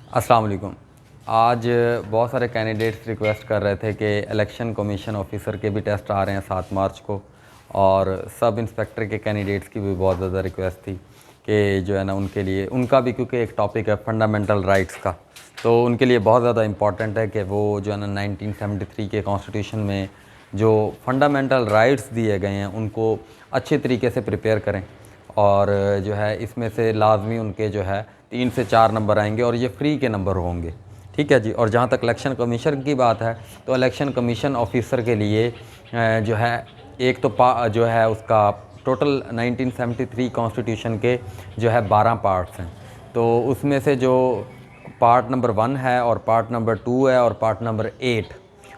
अस्सलाम वालेकुम। आज बहुत सारे कैंडिडेट्स रिक्वेस्ट कर रहे थे कि इलेक्शन कमीशन ऑफिसर के भी टेस्ट आ रहे हैं 7 मार्च को, और सब इंस्पेक्टर के कैंडिडेट्स की भी बहुत ज़्यादा रिक्वेस्ट थी कि जो है ना उनके लिए उनका भी, क्योंकि एक टॉपिक है फंडामेंटल राइट्स का, तो उनके लिए बहुत ज़्यादा इम्पॉर्टेंट है कि वो जो है ना 1973 के कॉन्स्टिट्यूशन में जो फंडामेंटल राइट्स दिए गए हैं उनको अच्छे तरीके से प्रिपेयर करें। और जो है इसमें से लाजमी उनके जो है 3 से 4 नंबर आएंगे और ये फ्री के नंबर होंगे। ठीक है जी। और जहाँ तक इलेक्शन कमीशन की बात है तो इलेक्शन कमीशन ऑफिसर के लिए जो है एक तो जो है उसका टोटल 1973 कॉन्स्टिट्यूशन के जो है 12 पार्ट्स हैं, तो उसमें से जो पार्ट नंबर 1 है और पार्ट नंबर 2 है और पार्ट नंबर 8,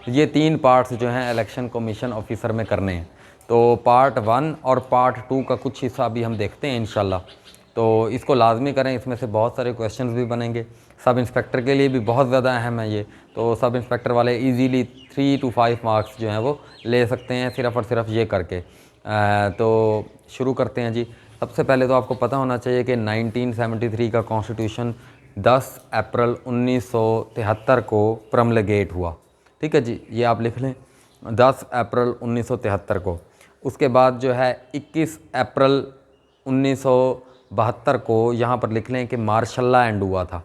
ये 3 पार्ट्स जो हैं इलेक्शन कमीशन ऑफिसर में करने हैं। तो पार्ट 1 और पार्ट 2 का कुछ हिस्सा भी हम देखते हैं इंशाल्लाह। तो इसको लाजमी करें, इसमें से बहुत सारे क्वेश्चंस भी बनेंगे। सब इंस्पेक्टर के लिए भी बहुत ज़्यादा अहम है ये, तो सब इंस्पेक्टर वाले इजीली 3 to 5 मार्क्स जो हैं वो ले सकते हैं सिर्फ़ और सिर्फ ये करके। तो शुरू करते हैं जी। सबसे पहले तो आपको पता होना चाहिए कि 1973 का कॉन्स्टिट्यूशन 10 अप्रैल 1973 को प्रमलगेट हुआ। ठीक है जी, ये आप लिख लें 10 अप्रैल 1973 को। उसके बाद जो है 21 अप्रैल 1972 को यहाँ पर लिख लें कि मार्शल लॉ एंड हुआ था।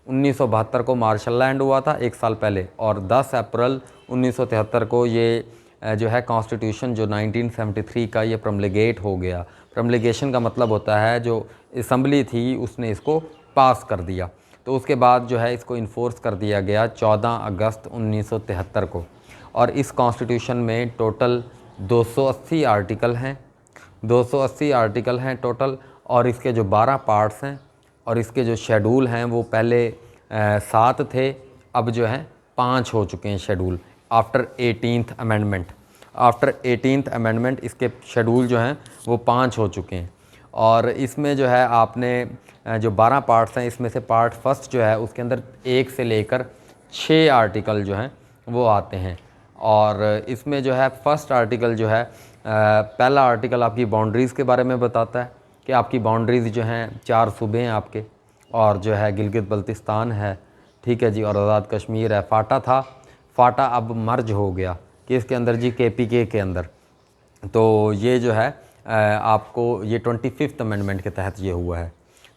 1972 को मार्शल लॉ एंड हुआ था, एक साल पहले, और 10 अप्रैल 1973 को ये जो है कॉन्स्टिट्यूशन जो 1973 का ये प्रमलगेट हो गया। प्रमलगेशन का मतलब होता है जो असम्बली थी उसने इसको पास कर दिया। तो उसके बाद जो है इसको इन्फोर्स कर दिया गया 14 अगस्त 1973 को। और इस कॉन्स्टिट्यूशन में टोटल 280 आर्टिकल हैं, 280 आर्टिकल हैं टोटल। और इसके जो 12 पार्ट्स हैं और इसके जो शेड्यूल हैं वो पहले 7 थे, अब जो है 5 हो चुके हैं schedule after 18th amendment. After 18th amendment इसके शेड्यूल जो हैं वो 5 हो चुके हैं। और इसमें जो है आपने जो 12 पार्ट्स हैं इसमें से पार्ट फर्स्ट जो है उसके अंदर 1 से लेकर 6 आर्टिकल जो हैं वो आते हैं। और इसमें जो है फर्स्ट आर्टिकल जो है पहला आर्टिकल आपकी बाउंड्रीज़ के बारे में बताता है कि आपकी बाउंड्रीज़ जो हैं 4 सूबे हैं आपके, और जो है गिलगित बल्तिस्तान है, ठीक है जी, और आज़ाद कश्मीर है। फ़ाटा था, फ़ाटा अब मर्ज हो गया कि इसके अंदर जी KPK के अंदर। तो ये जो है आपको ये 25th अमेंडमेंट के तहत ये हुआ है,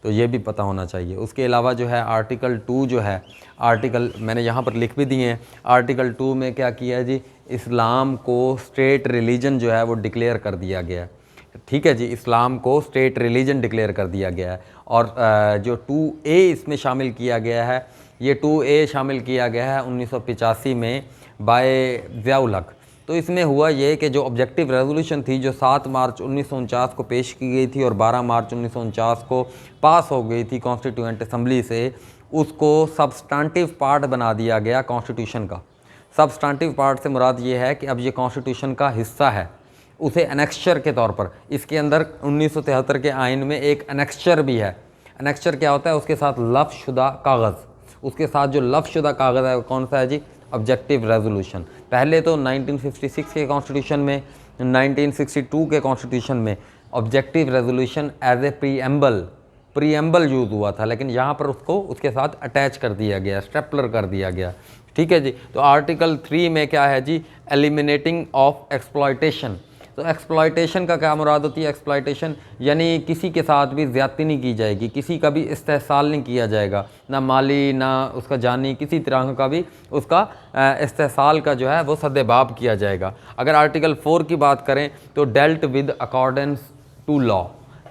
तो ये भी पता होना चाहिए। उसके अलावा जो है आर्टिकल 2 जो है, आर्टिकल मैंने यहाँ पर लिख भी दिए हैं। आर्टिकल 2 में क्या किया है जी, इस्लाम को स्टेट रिलीजन जो है वो डिक्लेयर कर दिया गया है। ठीक है जी, इस्लाम को स्टेट रिलीजन डिक्लेयर कर दिया गया है। और जो 2A इसमें शामिल किया गया है, ये 2A शामिल किया गया है 1985 में बाय ज़ियाउल हक। तो इसमें हुआ ये कि जो ऑब्जेक्टिव रेजोल्यूशन थी जो 7 मार्च 1949 को पेश की गई थी और 12 मार्च 1949 को पास हो गई थी कॉन्स्टिट्यूएंट असम्बली से, उसको सब्सटेंटिव पार्ट बना दिया गया कॉन्स्टिट्यूशन का। सब्सटेंटिव पार्ट से मुराद ये है कि अब ये कॉन्स्टिट्यूशन का हिस्सा है, उसे एनेक्स्चर के तौर पर इसके अंदर 1973 के आइन में एक एनेक्स्चर भी है। एनेक्स्चर क्या होता है, उसके साथ लफ्ज़शुदा कागज़, उसके साथ जो लफ्ज़शुदा कागज़ है वो कौन सा है जी, ऑब्जेक्टिव रेजोल्यूशन। पहले तो 1956 के कॉन्स्टिट्यूशन में, 1962 के कॉन्स्टिट्यूशन में objective resolution as a preamble use हुआ था, लेकिन यहाँ पर उसको उसके साथ अटैच कर दिया गया, स्टेपलर कर दिया गया। ठीक है जी। तो आर्टिकल 3 में क्या है जी, एलिमिनेटिंग ऑफ एक्सप्लॉयटेशन। तो एक्सप्लॉयटेशन का क्या मुराद होती है, एक्सप्लॉयटेशन यानी किसी के साथ भी ज़्यादती नहीं की जाएगी, किसी का भी इस्तेहसाल नहीं किया जाएगा, ना माली ना उसका जानी, किसी तरह का भी उसका इस्तेहसाल का जो है वो सद्देबाब किया जाएगा। अगर आर्टिकल 4 की बात करें तो dealt with accordance to law.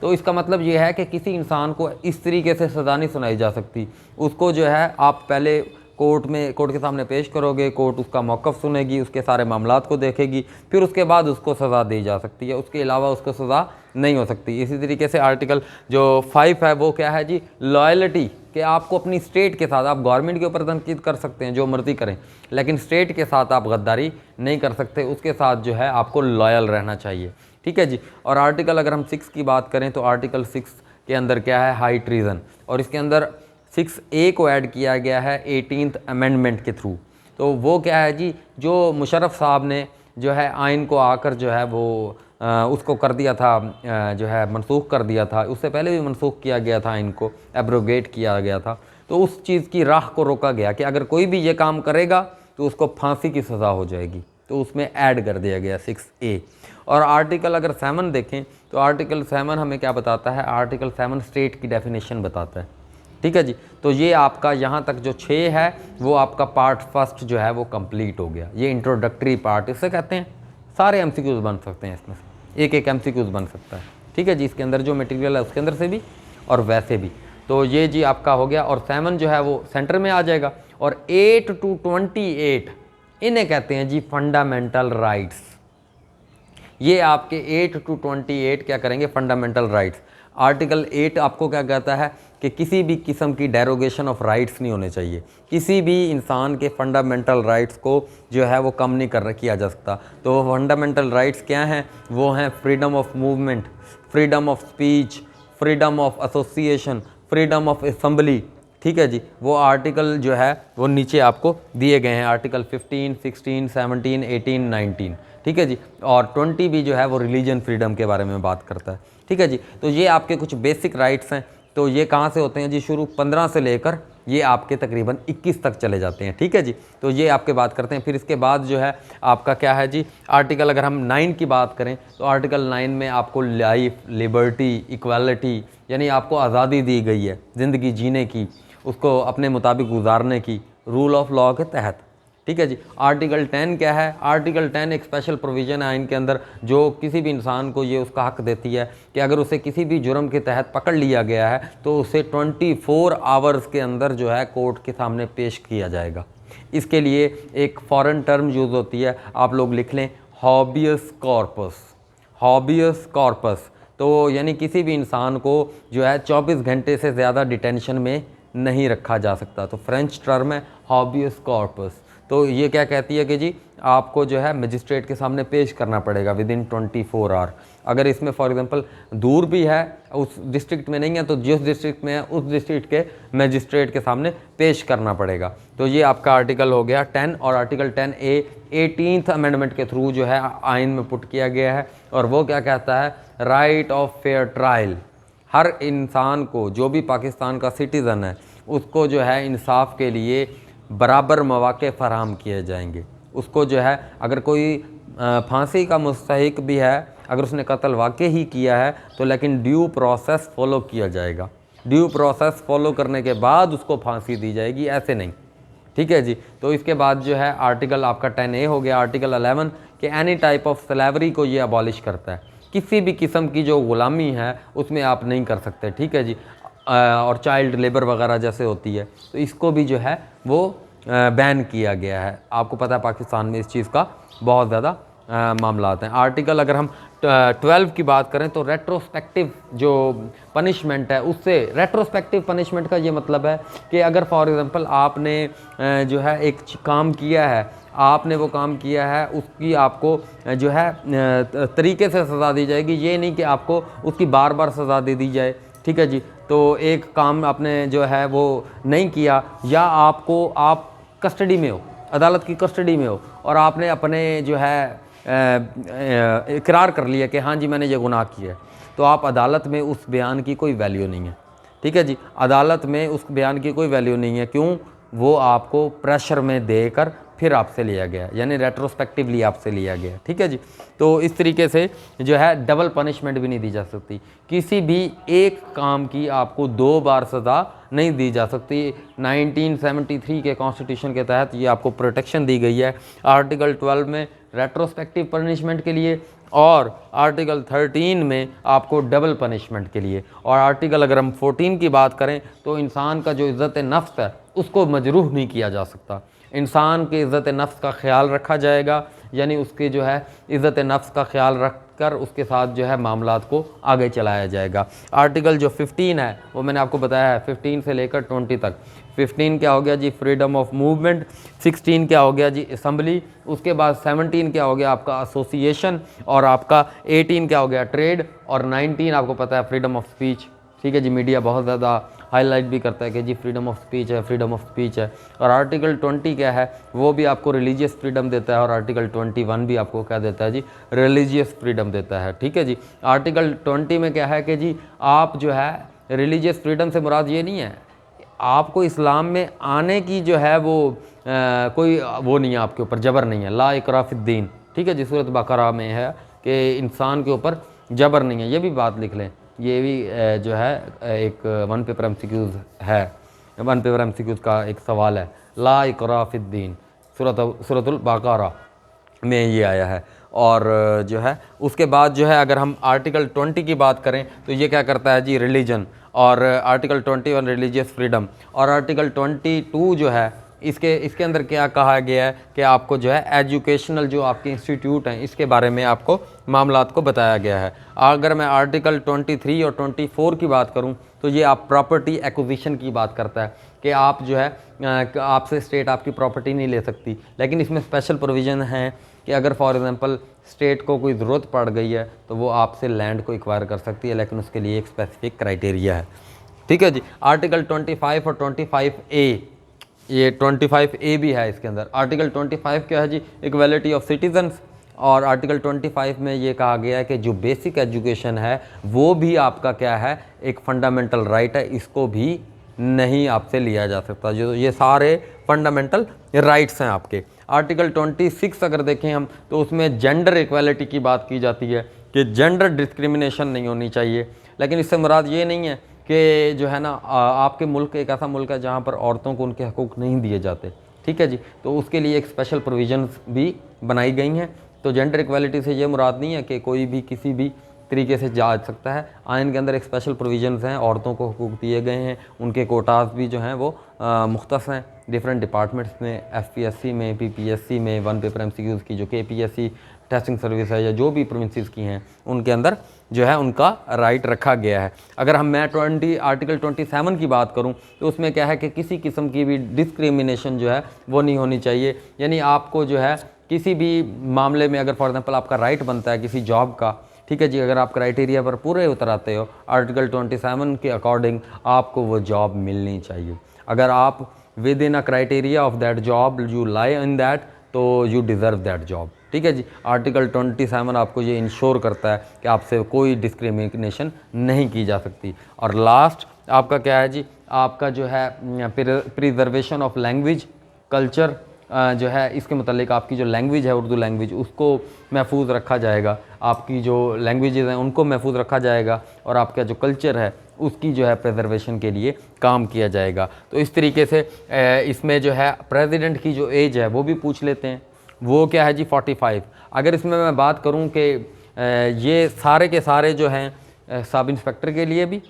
तो इसका मतलब ये है कि किसी इंसान को इस तरीके से सज़ा नहीं सुनाई जा सकती, उसको जो है आप पहले कोर्ट के सामने पेश करोगे, कोर्ट उसका मौक़िफ़ सुनेगी, उसके सारे मामलात को देखेगी, फिर उसके बाद उसको सज़ा दी जा सकती है, उसके अलावा उसको सज़ा नहीं हो सकती। इसी तरीके से आर्टिकल जो 5 है वो क्या है जी, लॉयल्टी, कि आपको अपनी स्टेट के साथ, आप गवर्नमेंट के ऊपर तनकीद कर सकते हैं जो मर्ज़ी करें, लेकिन स्टेट के साथ आप गद्दारी नहीं कर सकते, उसके साथ जो है आपको लॉयल रहना चाहिए। ठीक है जी। और आर्टिकल अगर हम 6 की बात करें तो आर्टिकल 6 के अंदर क्या है, हाई ट्रीज़न, और इसके अंदर 6A को ऐड किया गया है 18th अमेंडमेंट के थ्रू। तो वो क्या है जी, जो मुशर्रफ साहब ने जो है आइन को आकर जो है वो उसको कर दिया था, जो है मनसूख कर दिया था, उससे पहले भी मनसूख किया गया था, आइन को एब्रोगेट किया गया था। तो उस चीज़ की राह को रोका गया कि अगर कोई भी ये काम करेगा तो उसको फांसी की सज़ा हो जाएगी, तो उसमें ऐड कर दिया गया 6A। और आर्टिकल अगर 7 देखें तो आर्टिकल 7 हमें क्या बताता है, आर्टिकल 7 स्टेट की डेफिनेशन बताता है, ठीक है जी। तो ये आपका यहाँ तक जो 6 है वो आपका पार्ट फर्स्ट जो है वो कंप्लीट हो गया, ये इंट्रोडक्टरी पार्ट इसे कहते हैं। सारे MCQs बन सकते हैं इसमें से, एक एक MCQs बन सकता है, ठीक है जी। इसके अंदर जो मटेरियल है उसके अंदर से भी और वैसे भी। तो ये जी आपका हो गया, और 7 जो है वो सेंटर में आ जाएगा। और 8 to 28 इन्हें कहते हैं जी फंडामेंटल राइट्स। ये आपके 8 to 28 क्या करेंगे, फंडामेंटल राइट्स। आर्टिकल 8 आपको क्या कहता है कि किसी भी किस्म की डेरोगेशन ऑफ राइट्स नहीं होने चाहिए, किसी भी इंसान के फंडामेंटल राइट्स को जो है वो कम नहीं किया जा सकता। तो वो फंडामेंटल राइट्स क्या हैं, वो हैं freedom of movement, freedom of speech, freedom of association, freedom of assembly, ठीक है जी। वो आर्टिकल जो है वो नीचे आपको दिए गए हैं, आर्टिकल 15, 16, 17, 18, 19, ठीक है जी। और 20 भी जो है वो रिलीजन फ्रीडम के बारे में बात करता है, ठीक है जी। तो ये आपके कुछ बेसिक राइट्स हैं। तो ये कहाँ से होते हैं जी, शुरू 15 से लेकर ये आपके तकरीबन 21 तक चले जाते हैं, ठीक है जी। तो ये आपके बात करते हैं। फिर इसके बाद जो है आपका क्या है जी, आर्टिकल अगर हम 9 की बात करें तो आर्टिकल 9 में आपको लाइफ, लिबर्टी, इक्वालिटी, यानी आपको आज़ादी दी गई है ज़िंदगी जीने की, उसको अपने मुताबिक गुजारने की, रूल ऑफ लॉ के तहत, ठीक है जी। आर्टिकल 10 क्या है, आर्टिकल 10 एक स्पेशल प्रोविज़न है आइन के अंदर जो किसी भी इंसान को ये उसका हक देती है कि अगर उसे किसी भी जुर्म के तहत पकड़ लिया गया है तो उसे 24 आवर्स के अंदर जो है कोर्ट के सामने पेश किया जाएगा। इसके लिए एक फ़ॉरेन टर्म यूज़ होती है, आप लोग लिख लें, हॉबियस कॉर्पस। हॉबियस कॉर्पस तो यानी किसी भी इंसान को जो है 24 घंटे से ज़्यादा डिटेंशन में नहीं रखा जा सकता। तो फ्रेंच टर्म है हॉबियस कॉर्पस। तो ये क्या कहती है कि जी आपको जो है मजिस्ट्रेट के सामने पेश करना पड़ेगा विद इन 24 आवर। अगर इसमें फॉर एग्जांपल दूर भी है, उस डिस्ट्रिक्ट में नहीं है, तो जिस डिस्ट्रिक्ट में है उस डिस्ट्रिक्ट के मजिस्ट्रेट के सामने पेश करना पड़ेगा। तो ये आपका आर्टिकल हो गया 10। और आर्टिकल 10A 18th अमेंडमेंट के थ्रू जो है आइन में पुट किया गया है, और वो क्या कहता है, राइट ऑफ फेयर ट्रायल। हर इंसान को, जो भी पाकिस्तान का सिटीज़न है, उसको जो है इंसाफ के लिए बराबर मौके फराहम किए जाएंगे। उसको जो है अगर कोई फांसी का मुस्तहिक भी है, अगर उसने कत्ल वाकई ही किया है तो लेकिन ड्यू प्रोसेस फॉलो किया जाएगा। ड्यू प्रोसेस फॉलो करने के बाद उसको फांसी दी जाएगी, ऐसे नहीं, ठीक है जी। तो इसके बाद जो है आर्टिकल आपका 10A हो गया। आर्टिकल 11 कि एनी टाइप ऑफ स्लेवरी को ये अबॉलिश करता है, किसी भी किस्म की जो ग़ुलामी है उसमें आप नहीं कर सकते, ठीक है जी। और चाइल्ड लेबर वगैरह जैसे होती है तो इसको भी जो है वो बैन किया गया है। आपको पता है पाकिस्तान में इस चीज़ का बहुत ज़्यादा मामला आते हैं। आर्टिकल अगर हम 12 की बात करें तो रेट्रोस्पेक्टिव जो पनिशमेंट है, उससे रेट्रोस्पेक्टिव पनिशमेंट का ये मतलब है कि अगर फॉर एग्ज़ाम्पल आपने जो है एक काम किया है, आपने वो काम किया है, उसकी आपको जो है तरीके से सज़ा दी जाएगी, ये नहीं कि आपको उसकी बार बार सज़ा दे दी जाए, ठीक है जी। तो एक काम आपने जो है वो नहीं किया, या आप कस्टडी में हो, अदालत की कस्टडी में हो, और आपने अपने जो है इकरार कर लिया कि हाँ जी मैंने ये गुनाह किया है, तो आप अदालत में उस बयान की कोई वैल्यू नहीं है, ठीक है जी। अदालत में उस बयान की कोई वैल्यू नहीं है, क्यों? वो आपको प्रेशर में देकर फिर आपसे लिया गया, यानी रेट्रोस्पेक्टिवली आपसे लिया गया, ठीक है जी। तो इस तरीके से जो है डबल पनिशमेंट भी नहीं दी जा सकती, किसी भी एक काम की आपको 2 बार सज़ा नहीं दी जा सकती। 1973 के कॉन्स्टिट्यूशन के तहत ये आपको प्रोटेक्शन दी गई है, आर्टिकल 12 में रेट्रोस्पेक्टिव पनिशमेंट के लिए, और आर्टिकल 13 में आपको डबल पनिशमेंट के लिए। और आर्टिकल अगर हम 14 की बात करें तो इंसान का जो इज़्ज़त नफ्स है उसको मजरूह नहीं किया जा सकता, इंसान के इज़्ज़त नफ्स का ख्याल रखा जाएगा, यानी उसके जो है इज़्ज़त नफ्स का ख्याल रख कर उसके साथ जो है मामलात को आगे चलाया जाएगा। आर्टिकल जो 15 है वो मैंने आपको बताया है 15 से लेकर 20 तक। 15 क्या हो गया जी, फ्रीडम ऑफ मूवमेंट। 16 क्या हो गया जी, असम्बली। उसके बाद 17 क्या हो गया आपका एसोसिएशन, और आपका 18 क्या हो गया, ट्रेड, और 19 आपको पता है फ्रीडम ऑफ स्पीच, ठीक है जी। मीडिया बहुत ज़्यादा हाईलाइट भी करता है कि जी फ्रीडम ऑफ स्पीच है, फ्रीडम ऑफ स्पीच है। और आर्टिकल 20 क्या है, वो भी आपको रिलीजियस फ्रीडम देता है, और आर्टिकल 21 भी आपको क्या देता है जी, रिलीजियस फ्रीडम देता है, ठीक है जी। आर्टिकल 20 में क्या है कि जी आप जो है रिलीजियस फ्रीडम से मुराद ये नहीं है आपको इस्लाम में आने की जो है वो कोई वो नहीं है, आपके ऊपर जबर नहीं है। ला इकराह फिद्दीन, ठीक है जी, सूरत बकरा में है कि इंसान के ऊपर जबर नहीं है। ये भी बात लिख लें, ये भी जो है एक वन पेपर एमसीक्यूज़ है, वन पेपर एमसीक्यूज़ का एक सवाल है। ला इकराह फिद्दीन सूरतुल बकरा में ये आया है। और जो है उसके बाद जो है अगर हम आर्टिकल 20 की बात करें तो ये क्या करता है जी, रिलीजन, और आर्टिकल 21 रिलीजियस फ्रीडम, और आर्टिकल 22 जो है इसके अंदर क्या कहा गया है कि आपको जो है एजुकेशनल जो आपके इंस्टीट्यूट हैं इसके बारे में आपको मामलात को बताया गया है। अगर मैं आर्टिकल 23 और 24 की बात करूं तो ये आप प्रॉपर्टी एक्विजिशन की बात करता है कि आप जो है आपसे स्टेट आपकी प्रॉपर्टी नहीं ले सकती, लेकिन इसमें स्पेशल प्रोविज़न है कि अगर फॉर एग्ज़ाम्पल स्टेट को कोई ज़रूरत पड़ गई है तो वो आपसे लैंड को एक्वायर कर सकती है, लेकिन उसके लिए एक स्पेसिफिक क्राइटेरिया है। ठीक है जी। आर्टिकल 25 और 25A, ये 25A भी है इसके अंदर। आर्टिकल 25 क्या है जी, इक्वालिटी ऑफ सिटीजन्स, और आर्टिकल 25 में ये कहा गया है कि जो बेसिक एजुकेशन है वो भी आपका क्या है, एक फंडामेंटल राइट है, इसको भी नहीं आपसे लिया जा सकता। जो ये सारे फंडामेंटल राइट्स हैं आपके। आर्टिकल 26 अगर देखें हम तो उसमें जेंडर इक्वालिटी की बात की जाती है कि जेंडर डिस्क्रिमिनेशन नहीं होनी चाहिए, लेकिन इससे मुराद ये नहीं है कि जो है ना आपके मुल्क एक ऐसा मुल्क है जहाँ पर औरतों को उनके हकूक़ नहीं दिए जाते। ठीक है जी, तो उसके लिए एक स्पेशल प्रोविजंस भी बनाई गई हैं। तो जेंडर इक्वालिटी से ये मुराद नहीं है कि कोई भी किसी भी तरीके से जा सकता है। आइन के अंदर एक स्पेशल प्रोविजंस हैं, औरतों को हकूक़ दिए गए हैं, उनके कोटास भी जो हैं वो मुख्तस हैं डिफरेंट डिपार्टमेंट्स में, एफपीएससी में, पीपीएससी में, वन पेपर एमसीक्यूज़ की जो केपीएससी टेस्टिंग सर्विस है या जो भी प्रोविंसेस की हैं उनके अंदर जो है उनका राइट रखा गया है। अगर मैं आर्टिकल 27 की बात करूं तो उसमें क्या है कि किसी किस्म की भी डिस्क्रिमिनेशन जो है वो नहीं होनी चाहिए। यानी आपको जो है किसी भी मामले में अगर फॉर एग्जांपल आपका राइट बनता है किसी जॉब का, ठीक है जी, अगर आप क्राइटेरिया पर पूरे उतर आते हो आर्टिकल 27 के अकॉर्डिंग आपको वो जॉब मिलनी चाहिए। अगर आप with in a criteria of that job you lie in that तो यू डिज़र्व दैट जॉब। ठीक है जी। आर्टिकल 27 आपको ये इंश्योर करता है कि आपसे कोई डिस्क्रिमिनेशन नहीं की जा सकती। और लास्ट आपका क्या है जी, आपका जो है प्रिजर्वेशन ऑफ लैंग्वेज कल्चर जो है, इसके मतलब आपकी जो लैंग्वेज है उर्दू लैंग्वेज उसको महफूज रखा जाएगा, आपकी जो लैंग्वेजेस हैं उनको महफूज रखा जाएगा, और आपका जो कल्चर है उसकी जो है प्रिजर्वेशन के लिए काम किया जाएगा। तो इस तरीके से इसमें जो है प्रेसिडेंट की जो एज है वो भी पूछ लेते हैं, वो क्या है जी 45। अगर इसमें मैं बात करूं कि ये सारे के सारे जो हैं सब इंस्पेक्टर के लिए भी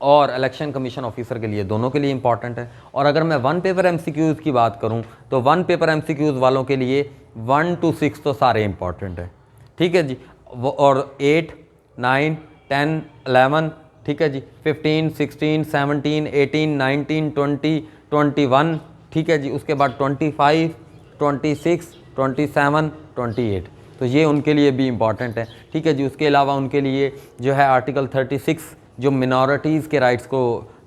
और इलेक्शन कमीशन ऑफिसर के लिए, दोनों के लिए इंपॉर्टेंट है। और अगर मैं वन पेपर एमसीक्यूज़ की बात करूं तो वन पेपर एमसीक्यूज़ वालों के लिए 1 to 6 तो सारे इंपॉर्टेंट है। ठीक है जी। और 8, 9, 10, 11, ठीक है जी, 15, 16, 17, 18, 19, 20, 21, ठीक है जी। उसके बाद 25, 26, 27, 28, तो ये उनके लिए भी इम्पॉर्टेंट है। ठीक है जी। उसके अलावा उनके लिए जो है आर्टिकल 36 जो मिनॉरिटीज़ के राइट्स को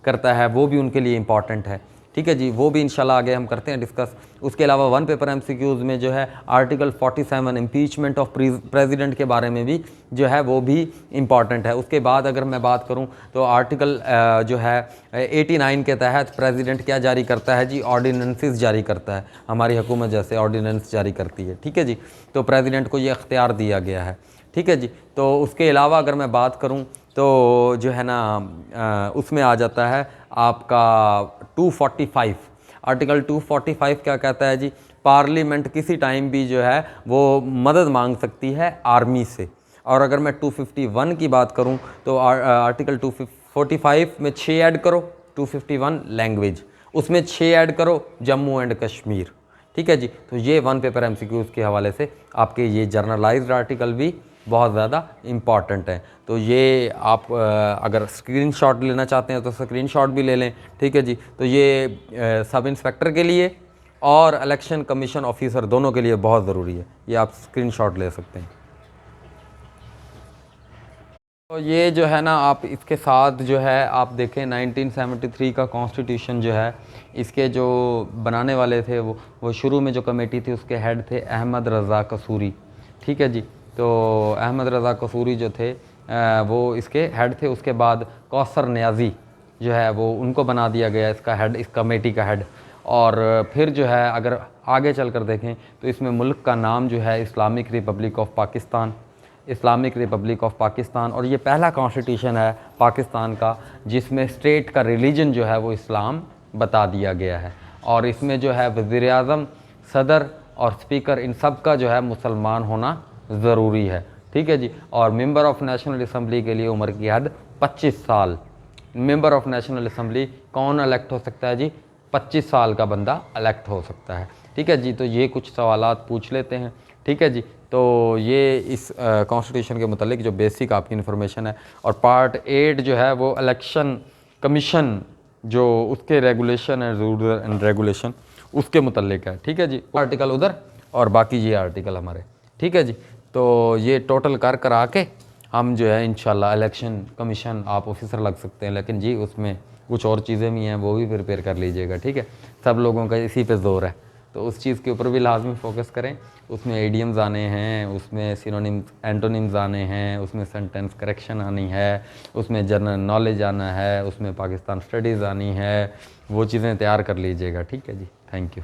करता है वो भी उनके लिए इम्पॉर्टेंट है। ठीक है जी, वो भी इंशाल्लाह आगे हम करते हैं डिस्कस। उसके अलावा वन पेपर एमसीक्यूज़ में जो है आर्टिकल 47 इम्पीचमेंट ऑफ प्रेसिडेंट के बारे में भी जो है वो भी इम्पॉर्टेंट है। उसके बाद अगर मैं बात करूं तो आर्टिकल जो है 89 के तहत प्रेसिडेंट क्या जारी करता है जी, ऑर्डिनेंसेस जारी करता है। हमारी हुकूमत जैसे ऑर्डिनेंस जारी करती है। ठीक है जी, तो प्रेसिडेंट को ये अख्तियार दिया गया है। ठीक है जी। तो उसके अलावा अगर मैं बात करूं तो जो है ना उसमें आ जाता है आपका 245। आर्टिकल 245 क्या कहता है जी, पार्लियामेंट किसी टाइम भी जो है वो मदद मांग सकती है आर्मी से। और अगर मैं 251 की बात करूं तो आर्टिकल 245 में 6 ऐड करो, 251 लैंग्वेज, उसमें 6 ऐड करो जम्मू एंड कश्मीर। ठीक है जी। तो ये वन पेपर एमसीक्यूज़ के हवाले से आपके ये जर्नलाइज्ड आर्टिकल भी बहुत ज़्यादा इम्पॉर्टेंट है। तो ये आप अगर स्क्रीनशॉट लेना चाहते हैं तो स्क्रीनशॉट भी ले लें। ठीक है जी। तो ये सब इंस्पेक्टर के लिए और इलेक्शन कमीशन ऑफिसर दोनों के लिए बहुत ज़रूरी है, ये आप स्क्रीनशॉट ले सकते हैं। तो ये जो है ना आप इसके साथ जो है आप देखें 1973 का कॉन्स्टिट्यूशन जो है, इसके जो बनाने वाले थे वो शुरू में जो कमेटी थी उसके हेड थे अहमद रज़ा कसूरी। ठीक है जी। तो अहमद रज़ा कसूरी जो थे वो इसके हेड थे। उसके बाद कौसर न्याज़ी जो है वो उनको बना दिया गया इसका हेड, इस कमेटी का हेड। और फिर जो है अगर आगे चल कर देखें तो इसमें मुल्क का नाम जो है Islamic Republic of Pakistan, Islamic Republic of Pakistan. और ये पहला कॉन्स्टिट्यूशन है पाकिस्तान का जिसमें स्टेट का रिलीजन जो है वो इस्लाम बता दिया गया है। और इसमें जो है वज़ीर आज़म, सदर और स्पीकर इन सब का जो है मुसलमान होना ज़रूरी है, ठीक है जी। और मेंबर ऑफ़ नेशनल असम्बली के लिए उम्र की हद 25 साल। मेंबर ऑफ़ नेशनल असम्बली कौन इलेक्ट हो सकता है जी? 25 साल का बंदा इलेक्ट हो सकता है, ठीक है जी। तो ये कुछ सवालात पूछ लेते हैं, ठीक है जी। तो ये इस कॉन्स्टिट्यूशन के मुतालिक जो बेसिक आपकी इन्फॉर्मेशन है। और पार्ट 8 जो है वो इलेक्शन कमीशन जो उसके रेगुलेशन है, रूल एंड रेगुलेशन, उसके मुतालिक है, ठीक है जी। आर्टिकल उधर और बाकी ये आर्टिकल हमारे, ठीक है जी। तो ये टोटल कर करा के हम जो है इंशाल्लाह इलेक्शन कमीशन आप ऑफिसर लग सकते हैं, लेकिन जी उसमें कुछ और चीज़ें भी हैं, वो भी प्रिपेयर कर लीजिएगा, ठीक है। सब लोगों का इसी पे जोर है, तो उस चीज़ के ऊपर भी लाजमी फ़ोकस करें। उसमें एडियम्स आने हैं, उसमें सिनोनिम्स एंटोनिम्स आने हैं, उसमें सेंटेंस करेक्शन आनी है, उसमें जनरल नॉलेज आना है, उसमें पाकिस्तान स्टडीज़ आनी है। वो चीज़ें तैयार कर लीजिएगा, ठीक है जी। Thank you.